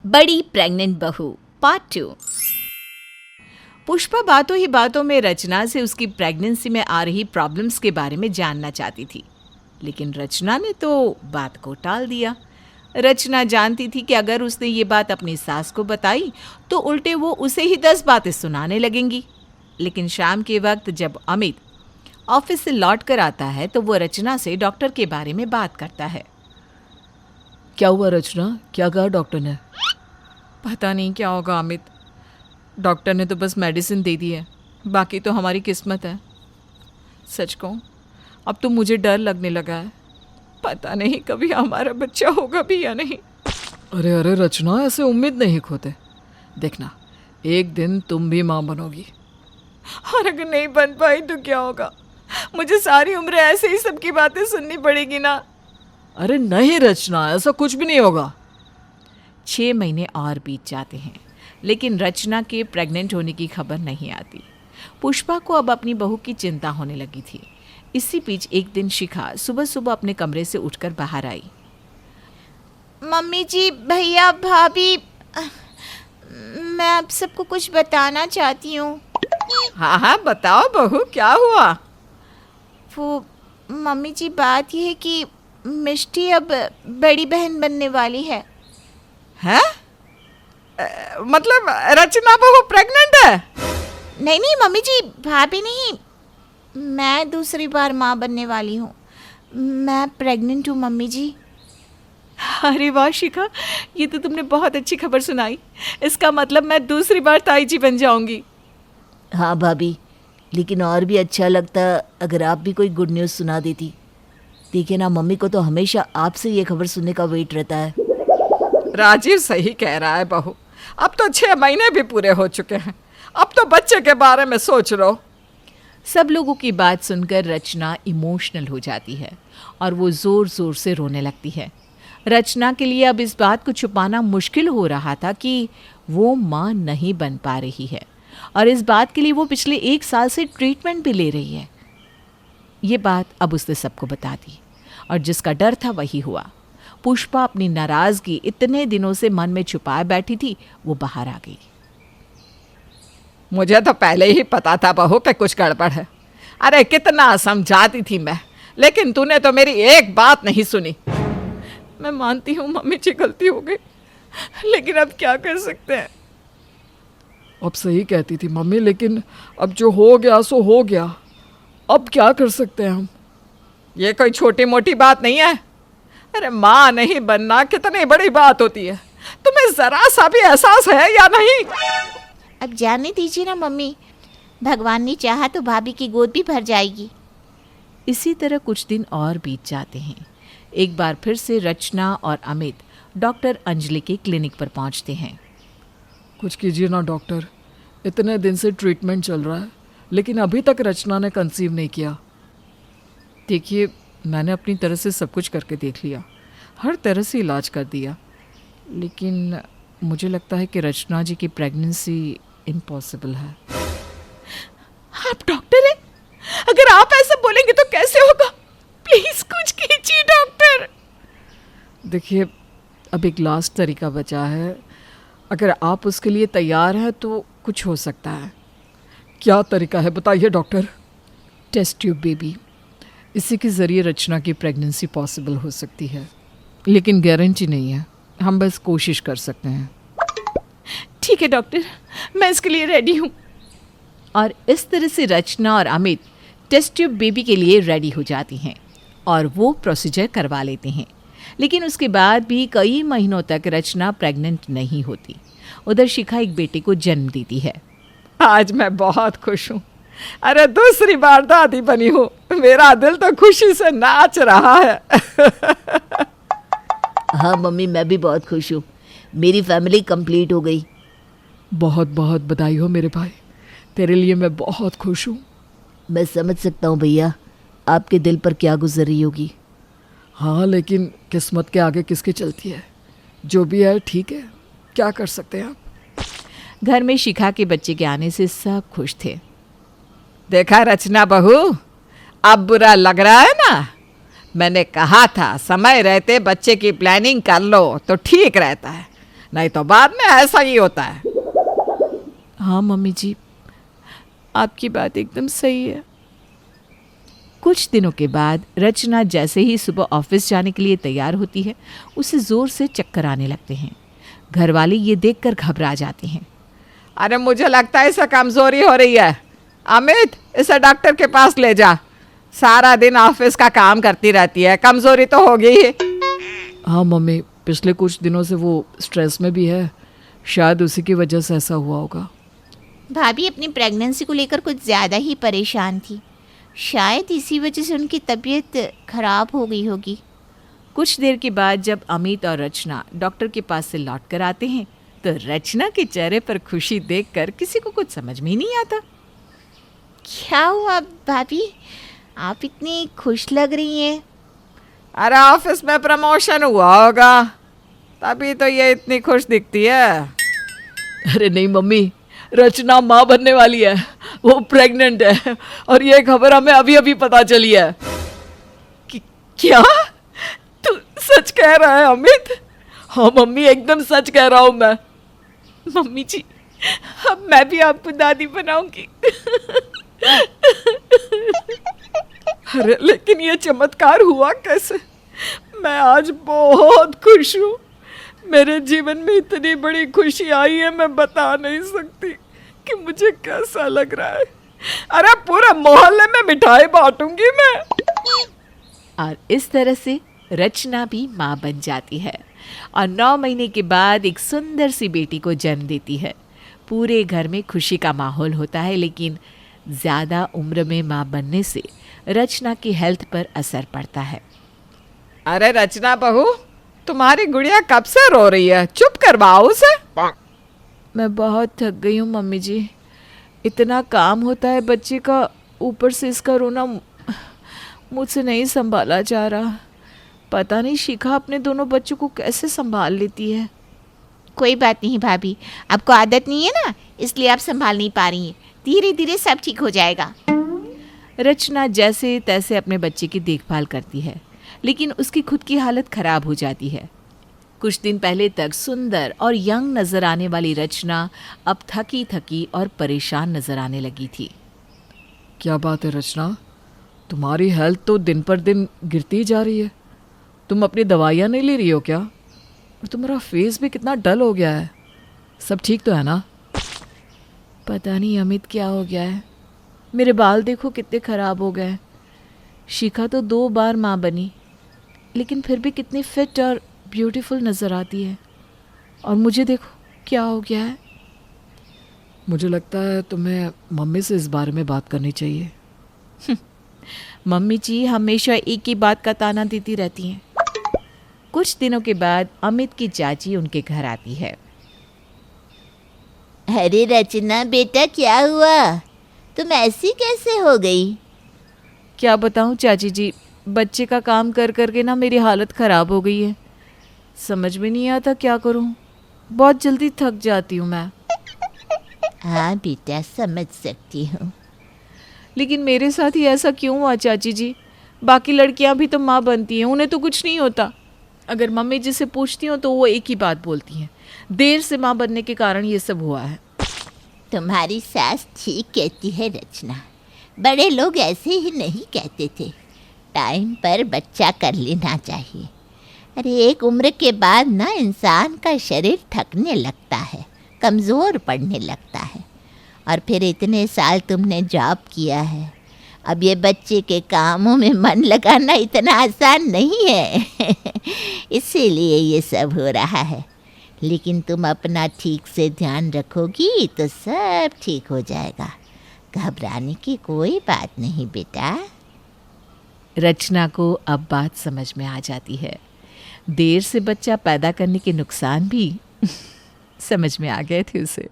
बड़ी प्रेग्नेंट बहू पार्ट 2। पुष्पा बातों ही बातों में रचना से उसकी प्रेगनेंसी में आ रही प्रॉब्लम्स के बारे में जानना चाहती थी, लेकिन रचना ने तो बात को टाल दिया। रचना जानती थी कि अगर उसने ये बात अपनी सास को बताई तो उल्टे वो उसे ही 10 बातें सुनाने लगेंगी। लेकिन शाम के वक्त जब अमित ऑफिस से लौट कर आता है तो वो रचना से डॉक्टर के बारे में बात करता है। क्या हुआ रचना, क्या कहा डॉक्टर ने? पता नहीं क्या होगा अमित, डॉक्टर ने तो बस मेडिसिन दे दी है, बाकी तो हमारी किस्मत है। सच कहूँ अब तो मुझे डर लगने लगा है, पता नहीं कभी हमारा बच्चा होगा भी या नहीं। अरे अरे रचना, ऐसे उम्मीद नहीं खोते। देखना एक दिन तुम भी माँ बनोगी। और अगर नहीं बन पाई तो क्या होगा? मुझे सारी उम्र ऐसे ही सबकी बातें सुननी पड़ेगी ना। अरे नहीं रचना, ऐसा कुछ भी नहीं होगा। 6 महीने और बीत जाते हैं, लेकिन रचना के प्रेग्नेंट होने की खबर नहीं आती। पुष्पा को अब अपनी बहू की चिंता होने लगी थी। इसी बीच एक दिन शिखा सुबह सुबह अपने कमरे से उठकर बाहर आई। मम्मी जी, भैया, भाभी, मैं आप सबको कुछ बताना चाहती हूँ। हाँ हाँ बताओ बहू, क्या हुआ? वो मम्मी जी, बात यह है कि मिष्टी अब बड़ी बहन बनने वाली है। हैं? मतलब रचना बहू प्रेग्नेंट है? नहीं नहीं मम्मी जी, भाभी नहीं, मैं दूसरी बार माँ बनने वाली हूँ। मैं प्रेग्नेंट हूँ मम्मी जी। अरे वाह शिखा, ये तो तुमने बहुत अच्छी खबर सुनाई। इसका मतलब मैं दूसरी बार ताई जी बन जाऊंगी। हाँ भाभी, लेकिन और भी अच्छा लगता अगर आप भी कोई गुड न्यूज़ सुना देती। देखिए ना, मम्मी को तो हमेशा आपसे ये खबर सुनने का वेट रहता है। राजीव सही कह रहा है बहू, अब तो 6 महीने भी पूरे हो चुके हैं, अब तो बच्चे के बारे में सोच लो। सब लोगों की बात सुनकर रचना इमोशनल हो जाती है और वो ज़ोर ज़ोर से रोने लगती है। रचना के लिए अब इस बात को छुपाना मुश्किल हो रहा था कि वो माँ नहीं बन पा रही है, और इस बात के लिए वो पिछले 1 साल से ट्रीटमेंट भी ले रही है। ये बात अब उसने सबको बता दी, और जिसका डर था वही हुआ। पुष्पा अपनी नाराज़गी इतने दिनों से मन में छुपाए बैठी थी, वो बाहर आ गई। मुझे तो पहले ही पता था बहू कि कुछ गड़बड़ है। अरे कितना समझाती थी मैं, लेकिन तूने तो मेरी एक बात नहीं सुनी। मैं मानती हूँ मम्मी जी गलती हो गई, लेकिन अब क्या कर सकते हैं। अब सही कहती थी मम्मी, लेकिन अब जो हो गया सो हो गया, अब क्या कर सकते हैं हम? ये कोई छोटी मोटी बात नहीं है। अरे माँ नहीं बनना कितनी बड़ी बात होती है, तुम्हें जरा सा भी एहसास है या नहीं? अब जाने दीजिए ना मम्मी, भगवान ने चाहा तो भाभी की गोद भी भर जाएगी। इसी तरह कुछ दिन और बीत जाते हैं। एक बार फिर से रचना और अमित डॉक्टर अंजलि के क्लिनिक पर पहुंचते हैं। कुछ कीजिए ना डॉक्टर, इतने दिन से ट्रीटमेंट चल रहा है, लेकिन अभी तक रचना ने कंसीव नहीं किया। देखिए, मैंने अपनी तरह से सब कुछ करके देख लिया, हर तरह से इलाज कर दिया, लेकिन मुझे लगता है कि रचना जी की प्रेगनेंसी इम्पॉसिबल है। आप डॉक्टर हैं, अगर आप ऐसा बोलेंगे तो कैसे होगा? प्लीज कुछ कीजिए डॉक्टर। देखिए, अब एक लास्ट तरीका बचा है, अगर आप उसके लिए तैयार हैं तो कुछ हो सकता है। क्या तरीका है बताइए डॉक्टर? टेस्ट ट्यूब बेबी, इसी के ज़रिए रचना की प्रेगनेंसी पॉसिबल हो सकती है, लेकिन गारंटी नहीं है, हम बस कोशिश कर सकते हैं। ठीक है डॉक्टर, मैं इसके लिए रेडी हूँ। और इस तरह से रचना और अमित टेस्ट ट्यूब बेबी के लिए रेडी हो जाती हैं और वो प्रोसीजर करवा लेते हैं। लेकिन उसके बाद भी कई महीनों तक रचना प्रेग्नेंट नहीं होती। उधर शिखा एक बेटे को जन्म देती है। आज मैं बहुत खुश हूँ। अरे दूसरी बार दादी बनी हूँ, मेरा दिल तो खुशी से नाच रहा है। हाँ मम्मी, मैं भी बहुत खुश हूँ, मेरी फैमिली कंप्लीट हो गई। बहुत बहुत बधाई हो मेरे भाई, तेरे लिए मैं बहुत खुश हूँ। मैं समझ सकता हूँ भैया, आपके दिल पर क्या गुजर रही होगी। हाँ, लेकिन किस्मत के आगे किसकी चलती है? जो भी है ठीक है, क्या कर सकते हैं आप। घर में शिखा के बच्चे के आने से सब खुश थे। देखा रचना बहू, अब बुरा लग रहा है ना? मैंने कहा था समय रहते बच्चे की प्लानिंग कर लो तो ठीक रहता है, नहीं तो बाद में ऐसा ही होता है। हाँ मम्मी जी, आपकी बात एकदम सही है। कुछ दिनों के बाद रचना जैसे ही सुबह ऑफिस जाने के लिए तैयार होती है, उसे जोर से चक्कर आने लगते हैं। घर वाले ये देखकर घबरा जाते हैं। अरे मुझे लगता है इसे कमजोरी हो रही है। अमित, इसे डॉक्टर के पास ले जा। सारा दिन ऑफिस का काम करती रहती है, कमजोरी तो होगी ही। हाँ मम्मी, पिछले कुछ दिनों से वो स्ट्रेस में भी है, शायद उसी की वजह से ऐसा हुआ होगा। भाभी अपनी प्रेगनेंसी को लेकर कुछ ज़्यादा ही परेशान थी, शायद इसी वजह से उनकी तबीयत खराब हो गई होगी। कुछ देर के बाद जब अमित और रचना डॉक्टर के पास से लौट कर आते हैं तो रचना के चेहरे पर खुशी देखकर किसी को कुछ समझ में ही नहीं आता। क्या हुआ भाभी, आप इतनी खुश लग रही हैं? अरे ऑफिस में प्रमोशन हुआ होगा, तभी तो ये इतनी खुश दिखती है। अरे नहीं मम्मी, रचना माँ बनने वाली है, वो प्रेग्नेंट है और ये खबर हमें अभी अभी पता चली है। क्या तू सच कह रहा है अमित? हाँ मम्मी, एकदम सच कह रहा हूँ मैं। मम्मी जी, अब मैं भी आपको दादी बनाऊंगी। अरे लेकिन ये चमत्कार हुआ कैसे? मैं आज बहुत खुश हूँ। मेरे जीवन में इतनी बड़ी खुशी आई है, मैं बता नहीं सकती कि मुझे कैसा लग रहा है। अरे पूरे मोहल्ले में मिठाई बांटूंगी मैं। और इस तरह से रचना भी माँ बन जाती है और 9 महीने के बाद एक सुंदर सी बेटी को जन्म देती है। पूरे घर में खुशी का माहौल होता है, लेकिन ज़्यादा उम्र में माँ बनने से रचना की हेल्थ पर असर पड़ता है। अरे रचना बहू, तुम्हारी गुड़िया कब से रो रही है? चुप करवाओ उसे। मैं बहुत थक गई हूँ मम्मी जी, इतना काम होता है बच्चे का, ऊपर से इसका रोना मुझसे नहीं संभाला जा रहा। पता नहीं शिखा अपने दोनों बच्चों को कैसे संभाल लेती है। कोई बात नहीं भाभी, आपको आदत नहीं है ना, इसलिए आप संभाल नहीं पा रही हैं। धीरे धीरे सब ठीक हो जाएगा। रचना जैसे तैसे अपने बच्चे की देखभाल करती है, लेकिन उसकी खुद की हालत खराब हो जाती है। कुछ दिन पहले तक सुंदर और यंग नजर आने वाली रचना अब थकी थकी और परेशान नजर आने लगी थी। क्या बात है रचना, तुम्हारी हेल्थ तो दिन पर दिन गिरती जा रही है। तुम अपनी दवाइयाँ नहीं ले रही हो क्या? और तुम्हारा फेस भी कितना डल हो गया है। सब ठीक तो है ना? पता नहीं अमित क्या हो गया है, मेरे बाल देखो कितने ख़राब हो गए। शिखा तो 2 बार माँ बनी, लेकिन फिर भी कितनी फिट और ब्यूटीफुल नज़र आती है, और मुझे देखो क्या हो गया है। मुझे लगता है तुम्हें मम्मी से इस बारे में बात करनी चाहिए। मम्मी जी हमेशा एक ही बात का ताना देती रहती हैं। कुछ दिनों के बाद अमित की चाची उनके घर आती है। अरे रचना बेटा, क्या हुआ? तुम ऐसी कैसे हो गई? क्या बताऊं चाची जी, बच्चे का काम कर कर के ना मेरी हालत ख़राब हो गई है। समझ में नहीं आता क्या करूं, बहुत जल्दी थक जाती हूं मैं। हाँ बेटा, समझ सकती हूँ। लेकिन मेरे साथ ही ऐसा क्यों हुआ चाची जी? बाकी लड़कियां भी तो माँ बनती हैं, उन्हें तो कुछ नहीं होता। अगर मम्मी जी से पूछती हूँ तो वो एक ही बात बोलती हैं, देर से माँ बनने के कारण ये सब हुआ है। तुम्हारी सास ठीक कहती है रचना, बड़े लोग ऐसे ही नहीं कहते थे। टाइम पर बच्चा कर लेना चाहिए। अरे एक उम्र के बाद ना इंसान का शरीर थकने लगता है, कमज़ोर पड़ने लगता है। और फिर इतने साल तुमने जॉब किया है, अब ये बच्चे के कामों में मन लगाना इतना आसान नहीं है। इसीलिए ये सब हो रहा है। लेकिन तुम अपना ठीक से ध्यान रखोगी तो सब ठीक हो जाएगा। घबराने की कोई बात नहीं बेटा। रचना को अब बात समझ में आ जाती है। देर से बच्चा पैदा करने के नुकसान भी समझ में आ गए थे उसे।